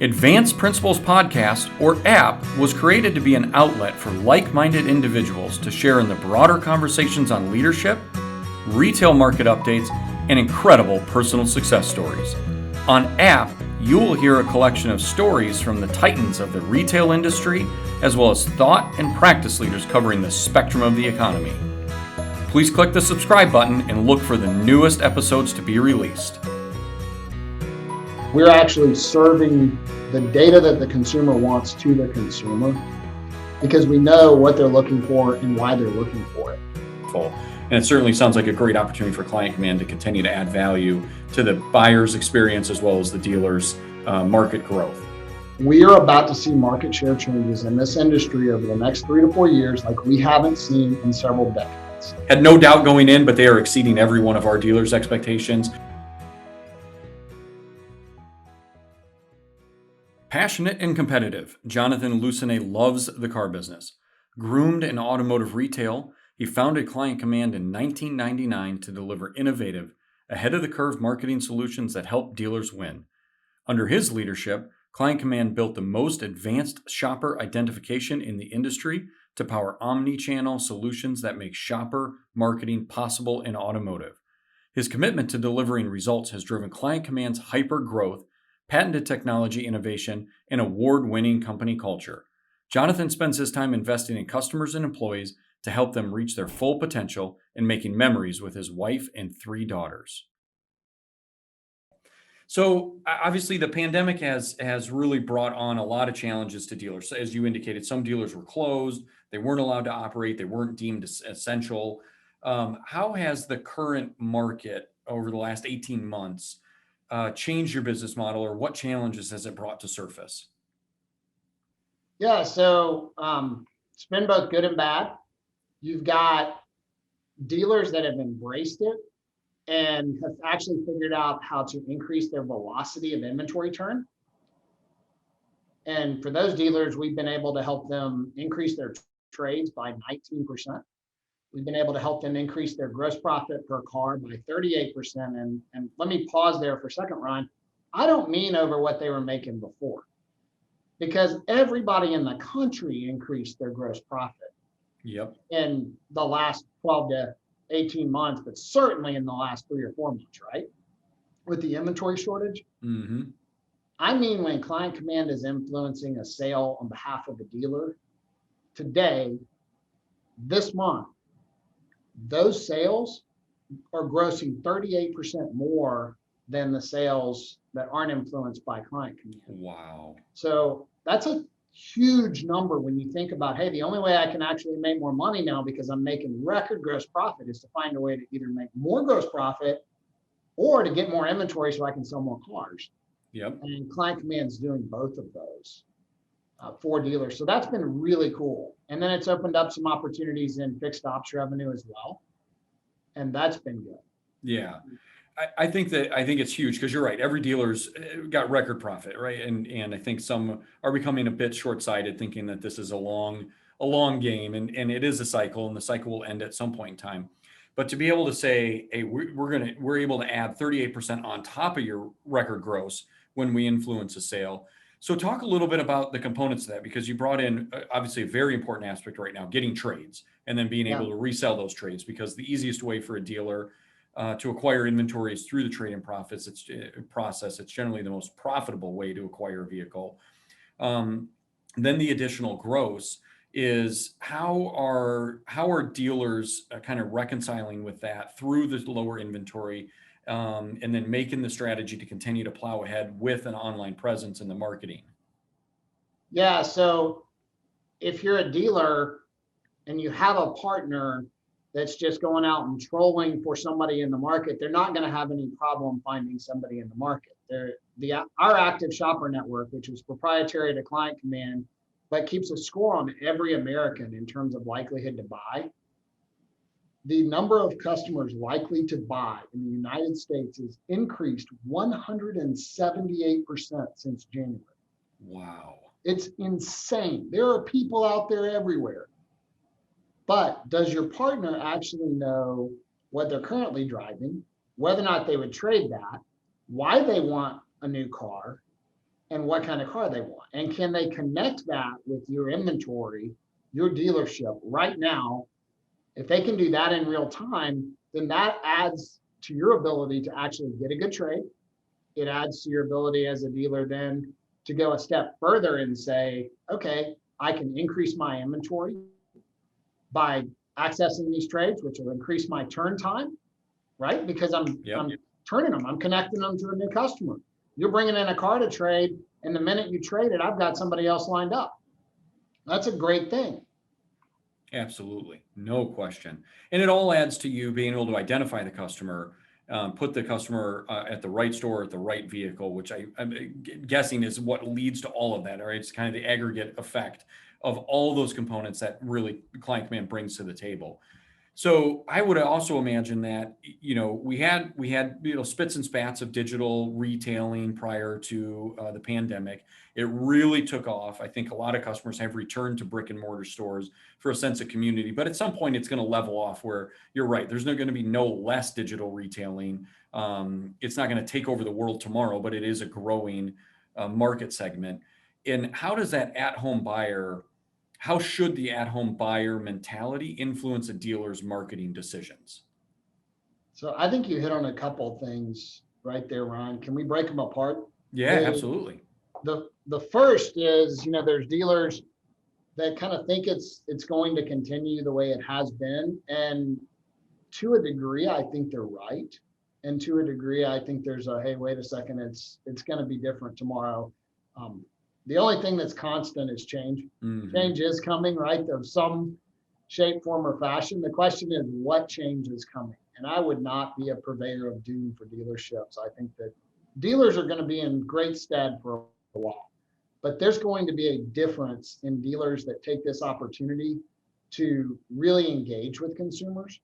Advanced Principles Podcast, or app, was created to be an outlet for like-minded individuals to share in the broader conversations on leadership, retail market updates, and incredible personal success stories. On app, you will hear a collection of stories from the titans of the retail industry, as well as thought and practice leaders covering the spectrum of the economy. Please click the subscribe button and look for the newest episodes to be released. We're actually serving the data that the consumer wants to the consumer because we know what they're looking for and why they're looking for it. And it certainly sounds like a great opportunity for Client Command to continue to add value to the buyer's experience as well as the dealer's market growth. We are about to see market share changes in this industry over the next 3 to 4 years like we haven't seen in several decades. Had no doubt going in, but they are exceeding every one of our dealers' expectations. Passionate and competitive, Jonathan Lucenay loves the car business. Groomed in automotive retail, he founded Client Command in 1999 to deliver innovative, ahead-of-the-curve marketing solutions that help dealers win. Under his leadership, Client Command built the most advanced shopper identification in the industry to power omni-channel solutions that make shopper marketing possible in automotive. His commitment to delivering results has driven Client Command's hyper-growth, patented technology innovation, and award-winning company culture. Jonathan spends his time investing in customers and employees to help them reach their full potential and making memories with his wife and 3 daughters. So obviously the pandemic has really brought on a lot of challenges to dealers. As you indicated, some dealers were closed. They weren't allowed to operate. They weren't deemed essential. How has the current market over the last 18 months changed your business model, or what challenges has it brought to surface? Yeah, so it's been both good and bad. You've got dealers that have embraced it and have actually figured out how to increase their velocity of inventory turn. And for those dealers, we've been able to help them increase their trades by 19%. We've been able to help them increase their gross profit per car by 38%. And let me pause there for a second, Ron. I don't mean over what they were making before, because everybody in the country increased their gross profit. Yep. In the last 12 to 18 months, but certainly in the last 3 or 4 months, right? With the inventory shortage. Mm-hmm. I mean, when Client Command is influencing a sale on behalf of a dealer today, this month, those sales are grossing 38% more than the sales that aren't influenced by Client Command. Wow. So that's a huge number when you think about, hey, the only way I can actually make more money now because I'm making record gross profit is to find a way to either make more gross profit or to get more inventory so I can sell more cars. Yep. And Client Command's doing both of those for dealers. So that's been really cool. And then it's opened up some opportunities in fixed ops revenue as well. And that's been good. Yeah. I think it's huge because you're right. Every dealer's got record profit, right? And I think some are becoming a bit short-sighted, thinking that this is a long game, and it is a cycle, and the cycle will end at some point in time. But to be able to say, hey, we're able to add 38% on top of your record gross when we influence a sale. So talk a little bit about the components of that, because you brought in obviously a very important aspect right now, getting trades and then being able to resell those trades, because the easiest way for a dealer to acquire inventory is through the trade-in process. It's generally the most profitable way to acquire a vehicle. Then the additional gross is how are dealers kind of reconciling with that through the lower inventory, and then making the strategy to continue to plow ahead with an online presence in the marketing? Yeah, so if you're a dealer and you have a partner that's just going out and trolling for somebody in the market, they're not going to have any problem finding somebody in the market. Our active shopper network, which is proprietary to Client Command, but keeps a score on every American in terms of likelihood to buy. The number of customers likely to buy in the United States has increased 178% since January. Wow. It's insane. There are people out there everywhere. But does your partner actually know what they're currently driving, whether or not they would trade that, why they want a new car, and what kind of car they want. And can they connect that with your inventory, your dealership right now? If they can do that in real time, then that adds to your ability to actually get a good trade. It adds to your ability as a dealer then to go a step further and say, okay, I can increase my inventory by accessing these trades, which will increase my turn time, right? Because I'm turning them, I'm connecting them to a new customer. You're bringing in a car to trade, and the minute you trade it, I've got somebody else lined up. That's a great thing. Absolutely. No question. And it all adds to you being able to identify the customer, put the customer at the right store, at the right vehicle, which I'm guessing is what leads to all of that. All right. It's kind of the aggregate effect of all those components that really Client Command brings to the table. So I would also imagine that, we had, spits and spats of digital retailing prior to the pandemic. It really took off. I think a lot of customers have returned to brick and mortar stores for a sense of community, but at some point it's going to level off where you're right. There's going to be no less digital retailing. It's not going to take over the world tomorrow, but it is a growing market segment. And how does that at-home buyer, how should the at-home buyer mentality influence a dealer's marketing decisions? So I think you hit on a couple things right there, Ron. Can we break them apart? Yeah, absolutely. The first is, there's dealers that kind of think it's going to continue the way it has been. And to a degree, I think they're right. And to a degree, I think there's hey, wait a second, it's going to be different tomorrow. The only thing that's constant is change. Mm-hmm. Change is coming, right? Of some shape, form, or fashion. The question is, what change is coming? And I would not be a purveyor of doom for dealerships. I think that dealers are going to be in great stead for a while. But there's going to be a difference in dealers that take this opportunity to really engage with consumers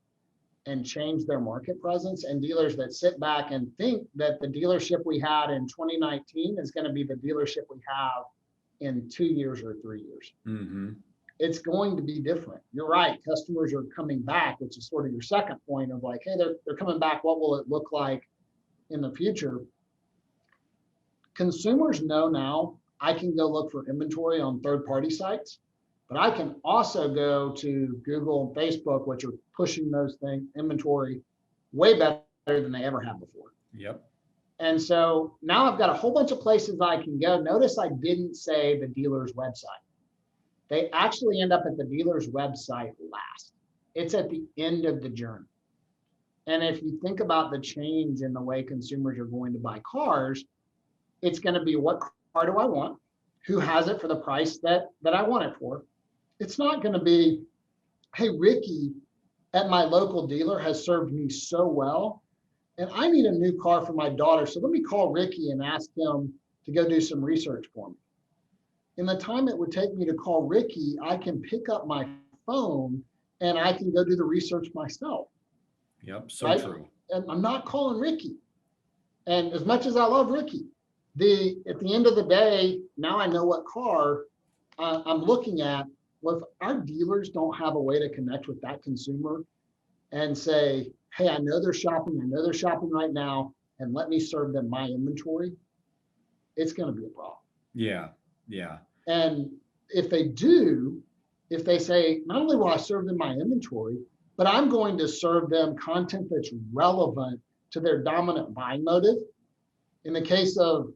and change their market presence, and dealers that sit back and think that the dealership we had in 2019 is going to be the dealership we have in 2 years or 3 years. Mm-hmm. It's going to be different. You're right. Customers are coming back, which is sort of your second point of like, hey, they're coming back. What will it look like in the future? Consumers know now I can go look for inventory on third-party sites, but I can also go to Google and Facebook, which are pushing those inventory way better than they ever have before. Yep. And so now I've got a whole bunch of places I can go. Notice I didn't say the dealer's website. They actually end up at the dealer's website last. It's at the end of the journey. And if you think about the change in the way consumers are going to buy cars, it's going to be, what car do I want? Who has it for the price that I want it for? It's not going to be, hey, Ricky at my local dealer has served me so well, and I need a new car for my daughter. So let me call Ricky and ask him to go do some research for me. In the time it would take me to call Ricky, I can pick up my phone and I can go do the research myself. Yep, so right? True. And I'm not calling Ricky. And as much as I love Ricky, at the end of the day, now I know what car I'm looking at. Well, if our dealers don't have a way to connect with that consumer and say, hey, I know they're shopping right now, and let me serve them my inventory, it's going to be a problem. Yeah. And if they do, if they say, not only will I serve them my inventory, but I'm going to serve them content that's relevant to their dominant buying motive. In the case of,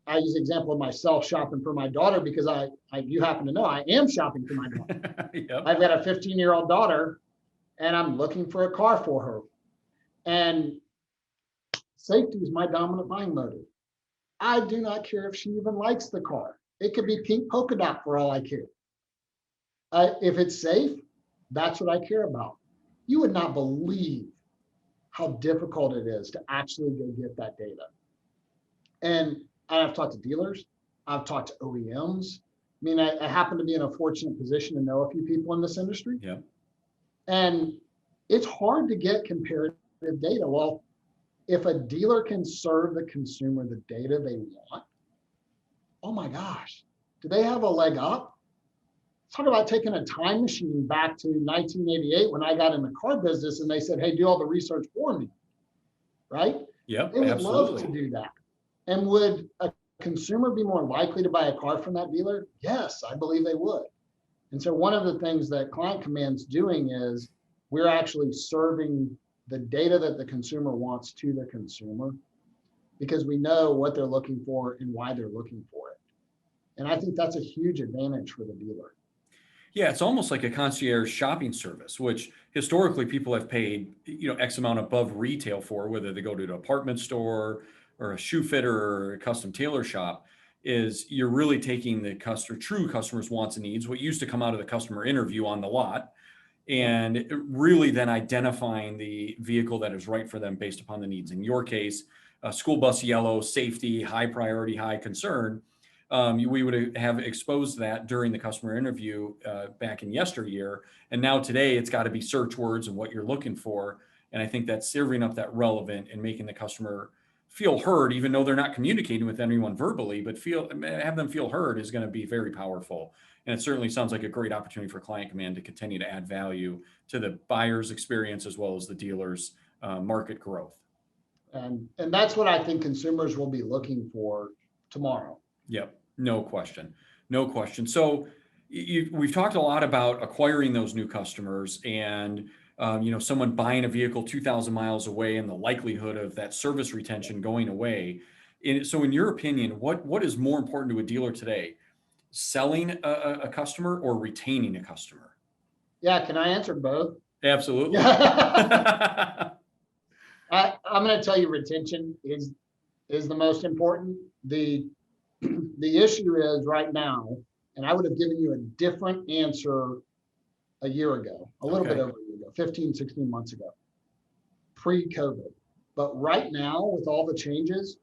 I use the example of myself shopping for my daughter because you happen to know I am shopping for my daughter. Yep. I've got a 15-year-old daughter and I'm looking for a car for her. And safety is my dominant buying motive. I do not care if she even likes the car. It could be pink polka dot for all I care. If it's safe, that's what I care about. You would not believe how difficult it is to actually go get that data. And I've talked to dealers, I've talked to OEMs. I mean, I happen to be in a fortunate position to know a few people in this industry. Yeah. And it's hard to get comparative data. Well, if a dealer can serve the consumer the data they want, oh my gosh, do they have a leg up? Talk about taking a time machine back to 1988 when I got in the car business and they said, hey, do all the research for me, right? Yep, they would absolutely love to do that. And would a consumer be more likely to buy a car from that dealer? Yes, I believe they would. And so one of the things that Client Command's doing is we're actually serving the data that the consumer wants to the consumer, because we know what they're looking for and why they're looking for it. And I think that's a huge advantage for the dealer. Yeah, it's almost like a concierge shopping service, which historically people have paid, X amount above retail for, whether they go to an apartment store or a shoe fitter or a custom tailor shop. Is you're really taking the true customer's wants and needs, what used to come out of the customer interview on the lot, and really then identifying the vehicle that is right for them based upon the needs. In your case, a school bus yellow, safety, high priority, high concern. We would have exposed that during the customer interview back in yesteryear. And now today it's got to be search words and what you're looking for. And I think that's serving up that relevant and making the customer feel heard, even though they're not communicating with anyone verbally, but have them feel heard is going to be very powerful. And it certainly sounds like a great opportunity for Client Command to continue to add value to the buyer's experience as well as the dealer's market growth. And that's what I think consumers will be looking for tomorrow. Yep. No question. No question. So we've talked a lot about acquiring those new customers and, someone buying a vehicle 2,000 miles away and the likelihood of that service retention going away. So in your opinion, what is more important to a dealer today, selling a customer or retaining a customer? Yeah. Can I answer both? Absolutely. I'm going to tell you retention is the most important. The issue is right now, and I would have given you a different answer a year ago, a little bit over a year ago, 15, 16 months ago, pre-COVID. But right now, with all the changes,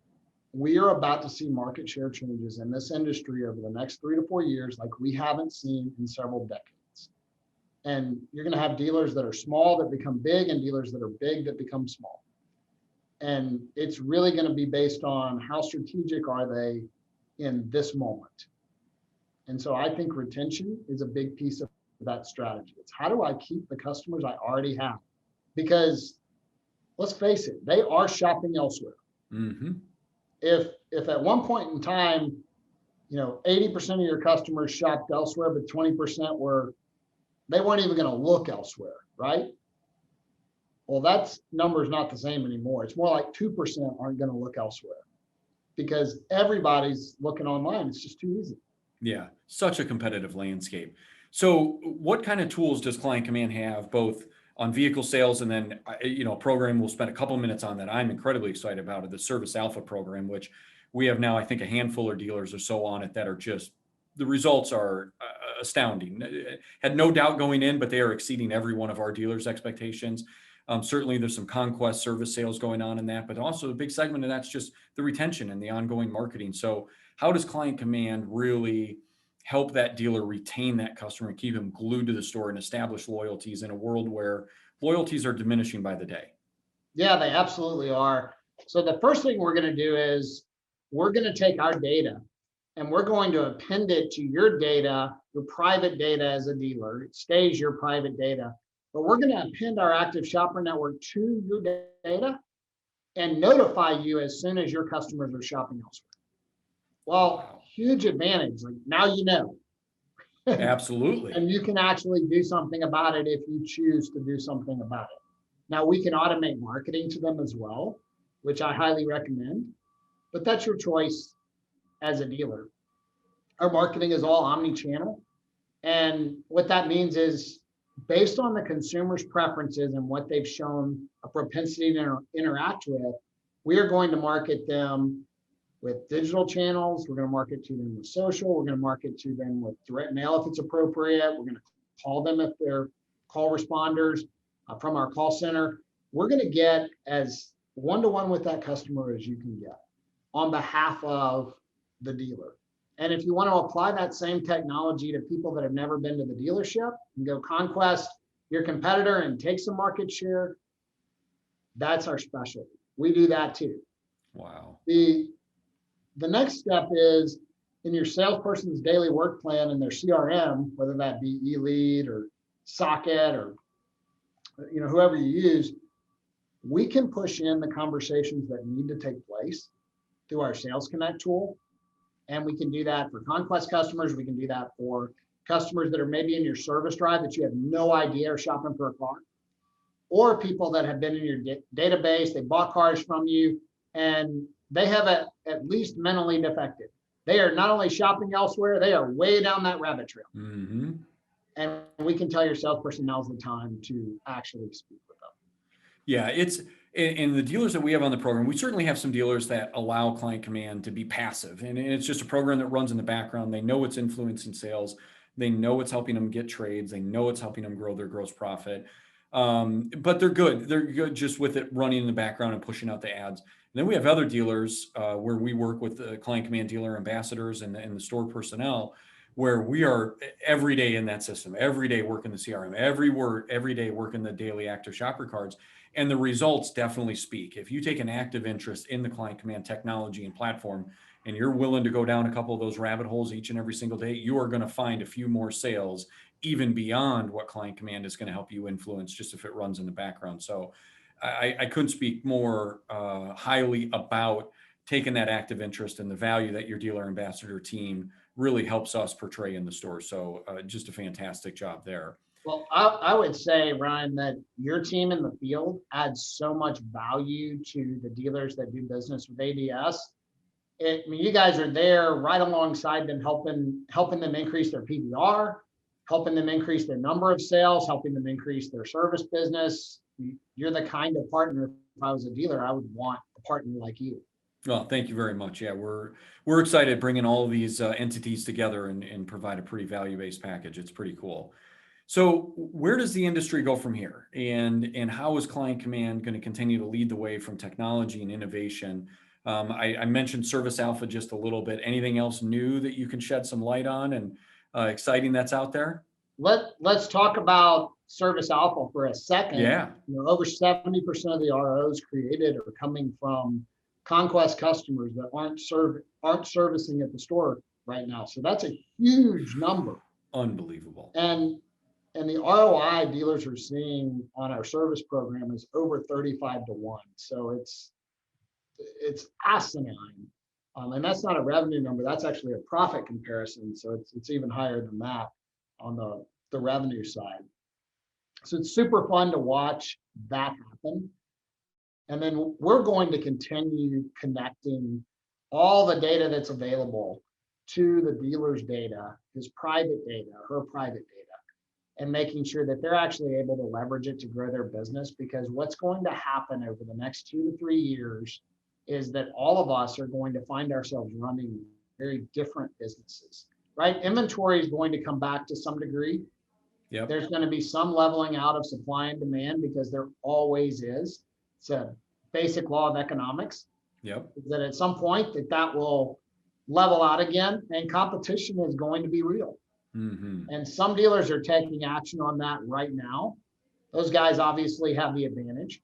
we are about to see market share changes in this industry over the next 3 to 4 years like we haven't seen in several decades. And you're going to have dealers that are small that become big and dealers that are big that become small. And it's really going to be based on how strategic are they in this moment. And so I think retention is a big piece of that strategy. It's how do I keep the customers I already have? Because let's face it, they are shopping elsewhere. Mm-hmm. If at one point in time, 80% of your customers shopped elsewhere, but 20% they weren't even going to look elsewhere, right? Well, that number is not the same anymore. It's more like 2% aren't going to look elsewhere because everybody's looking online. It's just too easy. Yeah, such a competitive landscape. So what kind of tools does Client Command have, both on vehicle sales and then, a program we'll spend a couple of minutes on that I'm incredibly excited about, the Service Alpha program, which we have now, I think, a handful of dealers or so on it that are just, the results are astounding. Had no doubt going in, but they are exceeding every one of our dealers' expectations. Certainly there's some conquest service sales going on in that, but also a big segment of that's just the retention and the ongoing marketing. So how does Client Command really help that dealer retain that customer and keep him glued to the store and establish loyalties in a world where loyalties are diminishing by the day? Yeah, they absolutely are. So the first thing we're going to do is we're going to take our data and we're going to append it to your data, your private data as a dealer. It stays your private data, but we're going to append our active shopper network to your data and notify you as soon as your customers are shopping elsewhere. Well, huge advantage. Like now you know. Absolutely. And you can actually do something about it if you choose to do something about it. Now we can automate marketing to them as well, which I highly recommend, but that's your choice as a dealer. Our marketing is all omni-channel. And what that means is based on the consumer's preferences and what they've shown a propensity to interact with, we are going to market them with digital channels. We're going to market to them with social. We're going to market to them with direct mail if it's appropriate. We're going to call them if they're call responders from our call center. We're going to get as one-to-one with that customer as you can get on behalf of the dealer. And if you want to apply that same technology to people that have never been to the dealership and go conquest your competitor and take some market share, that's our specialty. We do that too. Wow. The next step is in your salesperson's daily work plan and their CRM, whether that be eLead or Socket or whoever you use, we can push in the conversations that need to take place through our Sales Connect tool. And we can do that for conquest customers. We can do that for customers that are maybe in your service drive that you have no idea are shopping for a car, or people that have been in your database, they bought cars from you, and they have at least mentally defected. They are not only shopping elsewhere, they are way down that rabbit trail. Mm-hmm. And we can tell your salesperson now's the time to actually speak with them. Yeah, it's in the dealers that we have on the program, we certainly have some dealers that allow Client Command to be passive. And it's just a program that runs in the background. They know it's influencing sales. They know it's helping them get trades. They know it's helping them grow their gross profit. But they're good. They're good just with it running in the background and pushing out the ads. And then we have other dealers where we work with the Client Command dealer ambassadors and the store personnel, where we are every day in that system, every day working the CRM, every day working the daily active shopper cards. And the results definitely speak. If you take an active interest in the Client Command technology and platform, and you're willing to go down a couple of those rabbit holes each and every single day, you are going to find a few more sales, even beyond what Client Command is going to help you influence, just if it runs in the background. So I couldn't speak more highly about taking that active interest and the value that your dealer ambassador team really helps us portray in the store. So just a fantastic job there. Well, I would say, Ryan, that your team in the field adds so much value to the dealers that do business with ADS. I mean, you guys are there right alongside them, helping them increase their PVR, helping them increase their number of sales, helping them increase their service business. You're the kind of partner, if I was a dealer, I would want a partner like you. Well, thank you very much. Yeah, we're excited bringing all of these entities together and provide a pretty value-based package. It's pretty cool. So where does the industry go from here? And how is Client Command going to continue to lead the way from technology and innovation? I mentioned Service Alpha just a little bit. Anything else new that you can shed some light on and exciting that's out there? Let's talk about Service Alpha for a second. Yeah. Over 70% of the ROs created are coming from conquest customers that aren't servicing at the store right now. So that's a huge number. Unbelievable. And the ROI dealers are seeing on our service program is over 35-1. So it's asinine. And that's not a revenue number. That's actually a profit comparison. So it's even higher than that on the revenue side. So it's super fun to watch that happen. And then we're going to continue connecting all the data that's available to the dealer's data, his private data, her private data, and making sure that they're actually able to leverage it to grow their business. Because what's going to happen over the next 2 to 3 years is that all of us are going to find ourselves running very different businesses, right? Inventory is going to come back to some degree. Yep. There's going to be some leveling out of supply and demand because there always is. It's a basic law of economics. Yep. That at some point that will level out again, and competition is going to be real. Mm-hmm. And some dealers are taking action on that right now. Those guys obviously have the advantage.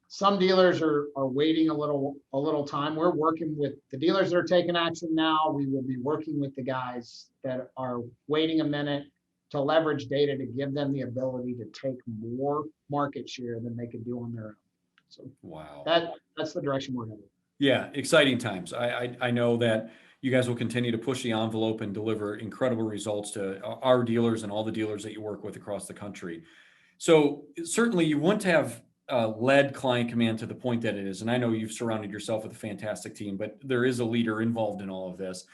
Some dealers are waiting a little time. We're working with the dealers that are taking action now. We will be working with the guys that are waiting a minute to leverage data to give them the ability to take more market share than they could do on their own. So wow, that's the direction we're headed. Yeah, exciting times. I know that you guys will continue to push the envelope and deliver incredible results to our dealers and all the dealers that you work with across the country. So certainly you wouldn't have led Client Command to the point that it is. And I know you've surrounded yourself with a fantastic team, but there is a leader involved in all of this.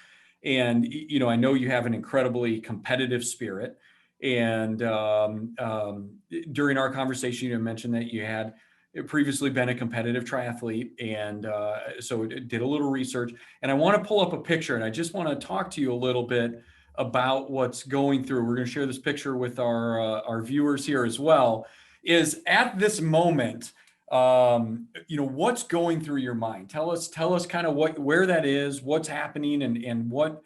And, I know you have an incredibly competitive spirit. And during our conversation, you mentioned that you had previously been a competitive triathlete. And so did a little research. And I want to pull up a picture, and I just want to talk to you a little bit about what's going through. We're going to share this picture with our viewers here as well. Is at this moment, what's going through your mind? Tell us kind of where that is, what's happening, and what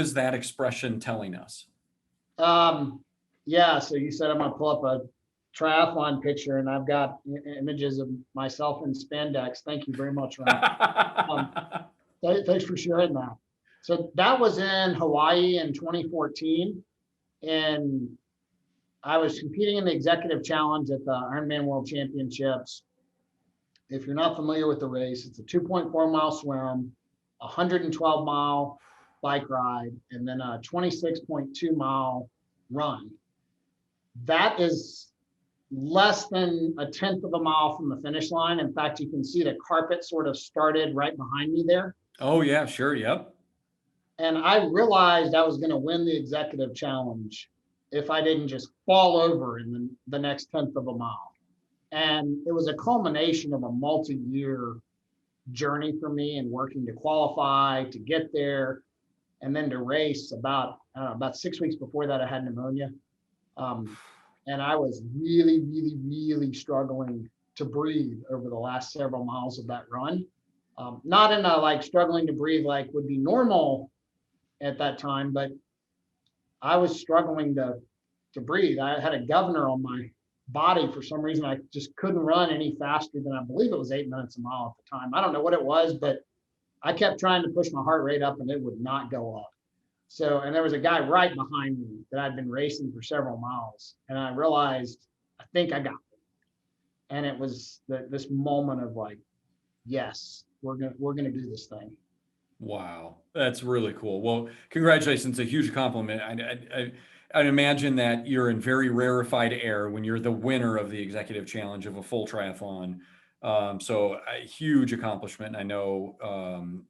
is that expression telling us? Yeah. So you said I'm going to pull up a triathlon picture, and I've got images of myself in spandex. Thank you very much, Ryan. Thanks for sharing that. So that was in Hawaii in 2014, and I was competing in the executive challenge at the Ironman World Championships. If you're not familiar with the race, it's a 2.4 mile swim, 112 mile bike ride, and then a 26.2-mile run. That is less than a tenth of a mile from the finish line. In fact, you can see the carpet sort of started right behind me there. Oh yeah, sure. Yep. And I realized I was going to win the executive challenge if I didn't just fall over in the next tenth of a mile. And it was a culmination of a multi-year journey for me and working to qualify, to get there, and then to race. About 6 weeks before that, I had pneumonia. And I was really, really, really struggling to breathe over the last several miles of that run. Not in a like struggling to breathe like would be normal at that time, but I was struggling to breathe. I had a governor on my body for some reason. I just couldn't run any faster than, I believe it was 8 minutes a mile at the time. I don't know what it was, but I kept trying to push my heart rate up and it would not go up. So, and there was a guy right behind me that I'd been racing for several miles, and I realized, I think I got it. And it was this moment of like, yes, we're gonna do this thing. Wow, that's really cool. Well, congratulations! A huge compliment. I'd imagine that you're in very rarefied air when you're the winner of the executive challenge of a full triathlon. So a huge accomplishment. I know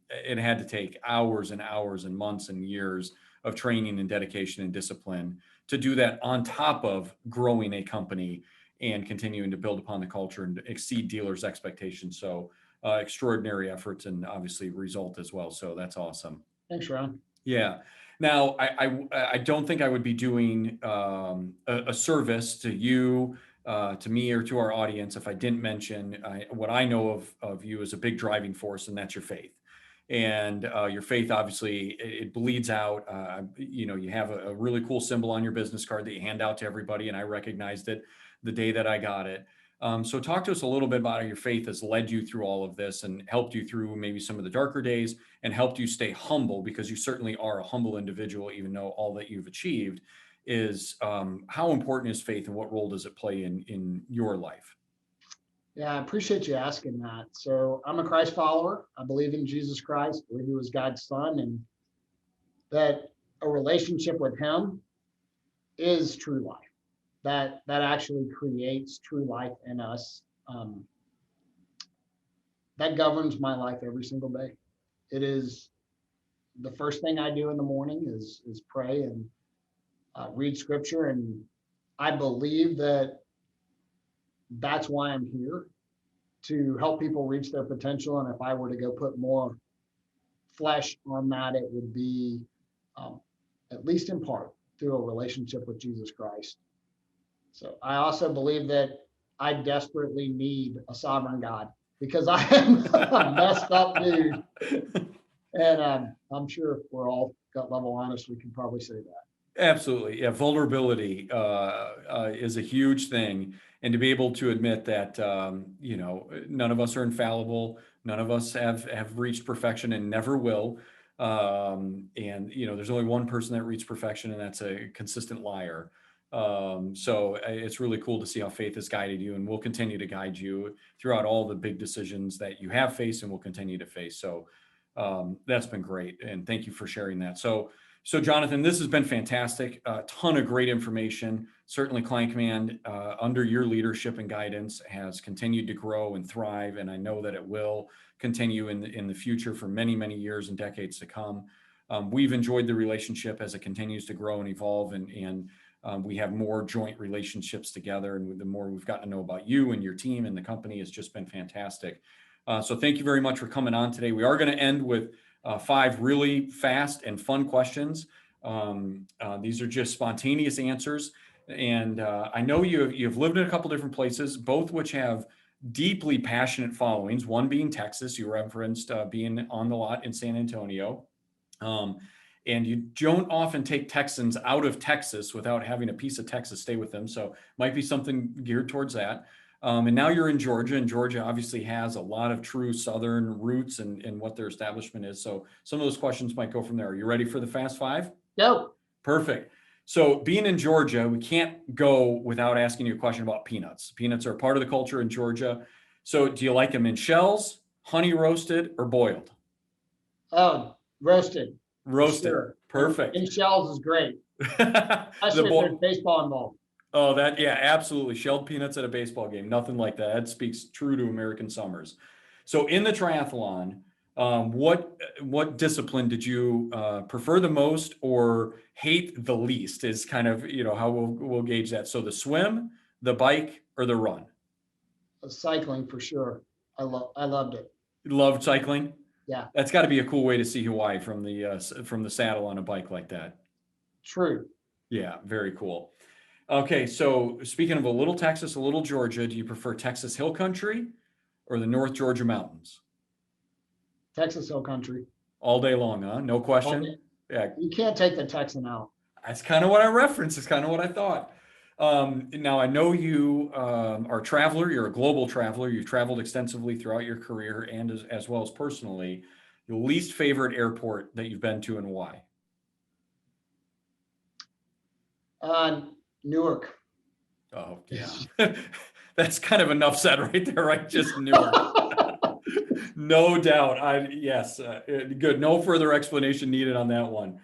it had to take hours and hours and months and years of training and dedication and discipline to do that on top of growing a company and continuing to build upon the culture and exceed dealers' expectations. So extraordinary efforts and obviously result as well. So that's awesome. Thanks, Ron. Yeah. Now, I don't think I would be doing a service to you, to me, or to our audience if I didn't mention what I know of you as a big driving force, and that's your faith. And your faith, obviously, it bleeds out. You have a really cool symbol on your business card that you hand out to everybody, and I recognized it the day that I got it. So talk to us a little bit about how your faith has led you through all of this and helped you through maybe some of the darker days and helped you stay humble, because you certainly are a humble individual, even though all that you've achieved is how important is faith and what role does it play in your life? Yeah, I appreciate you asking that. So I'm a Christ follower. I believe in Jesus Christ, I believe he was God's son, and that a relationship with him is true life. That actually creates true life in us. That governs my life every single day. It is the first thing I do in the morning is pray and read scripture, and I believe that that's why I'm here, to help people reach their potential. And if I were to go put more flesh on that, it would be at least in part through a relationship with Jesus Christ. So I also believe that I desperately need a sovereign God, because I am a messed up dude. And I'm sure if we're all gut level honest, we can probably say that. Absolutely. Yeah. Vulnerability is a huge thing. And to be able to admit that, none of us are infallible. None of us have reached perfection and never will. There's only one person that reached perfection, and that's a consistent liar. So it's really cool to see how faith has guided you and will continue to guide you throughout all the big decisions that you have faced and will continue to face. So that's been great. And thank you for sharing that. So Jonathan, this has been fantastic. A ton of great information. Certainly Client Command, under your leadership and guidance, has continued to grow and thrive. And I know that it will continue in the future for many, many years and decades to come. We've enjoyed the relationship as it continues to grow and evolve, and we have more joint relationships together. And the more we've gotten to know about you and your team and the company, has just been fantastic. So thank you very much for coming on today. We are going to end with 5 really fast and fun questions. These are just spontaneous answers. And I know you've lived in a couple different places, both which have deeply passionate followings, one being Texas. You referenced being on the lot in San Antonio. And you don't often take Texans out of Texas without having a piece of Texas stay with them. So might be something geared towards that. And now you're in Georgia, and Georgia obviously has a lot of true Southern roots and what their establishment is. So some of those questions might go from there. Are you ready for the Fast 5? Go. Perfect. So being in Georgia, we can't go without asking you a question about peanuts. Peanuts are part of the culture in Georgia. So do you like them in shells, honey roasted, or boiled? Oh, roasted. Roasted. Sure. Perfect. In shells is great, The especially if bo- there's baseball involved. Oh, that, yeah, absolutely. Shelled peanuts at a baseball game. Nothing like that. That speaks true to American summers. So in the triathlon, what discipline did you prefer the most or hate the least is kind of, how we'll gauge that. So the swim, the bike, or the run? Cycling for sure. I loved it. Loved cycling? Yeah, That's got to be a cool way to see Hawaii from the saddle on a bike like that. true. Yeah, very cool. Okay, so speaking of a little Texas, a little Georgia, do you prefer Texas Hill Country or the North Georgia Mountains? Texas Hill Country. All day long, huh? No question. Yeah, You can't take the Texan out. that's kind of what I referenced. It's kind of what I thought. Now I know you are a traveler. You're a global traveler. You've traveled extensively throughout your career and as well as personally. Your least favorite airport that you've been to and why? Newark. Oh, yeah. That's kind of enough said right there, right? Just Newark. No doubt. Yes, good. No further explanation needed on that one.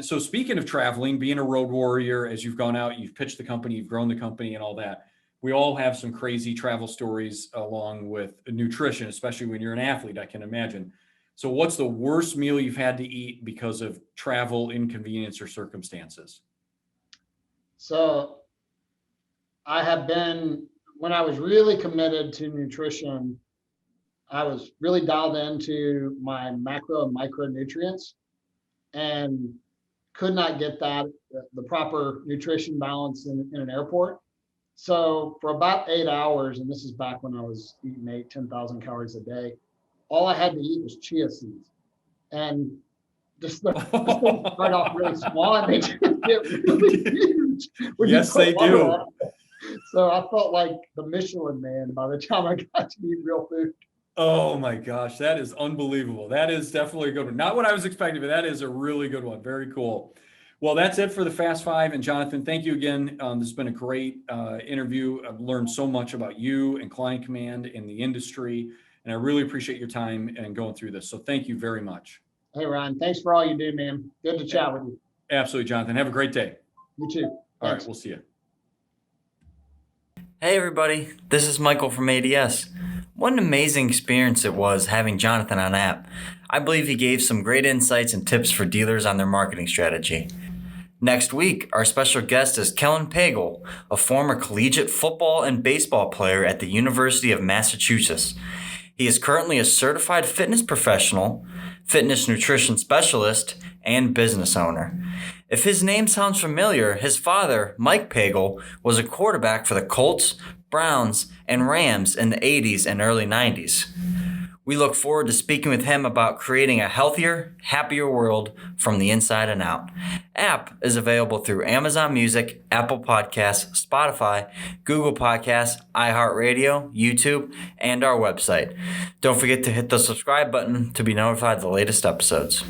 So speaking of traveling, being a road warrior, as you've gone out, you've pitched the company, you've grown the company and all that. We all have some crazy travel stories along with nutrition, especially when you're an athlete, I can imagine. So what's the worst meal you've had to eat because of travel, inconvenience, or circumstances? So when I was really committed to nutrition, I was really dialed into my macro and micronutrients and could not get the proper nutrition balance in an airport. So for about 8 hours, and this is back when I was eating 10,000 calories a day, all I had to eat was chia seeds. And just the things start off really small and they just get really huge. Yes, they do. So I felt like the Michelin Man by the time I got to eat real food. Oh my gosh, that is unbelievable. That is definitely a good one. Not what I was expecting, but that is a really good one. Very cool. Well, that's it for the Fast Five. And Jonathan, thank you again. This has been a great interview. I've learned so much about you and Client Command in the industry, and I really appreciate your time and going through this. So thank you very much. Hey, Ryan, thanks for all you do, man. Good to chat with you. Absolutely, Jonathan. Have a great day. You too. All right, we'll see you. Hey everybody, this is Michael from ADS. What an amazing experience it was having Jonathan on app. I believe he gave some great insights and tips for dealers on their marketing strategy. Next week, our special guest is Kellen Pagel, a former collegiate football and baseball player at the University of Massachusetts. He is currently a certified fitness professional, fitness nutrition specialist, and business owner. If his name sounds familiar, his father, Mike Pagel, was a quarterback for the Colts, Browns, and Rams in the 80s and early 90s. We look forward to speaking with him about creating a healthier, happier world from the inside and out. App is available through Amazon Music, Apple Podcasts, Spotify, Google Podcasts, iHeartRadio, YouTube, and our website. Don't forget to hit the subscribe button to be notified of the latest episodes.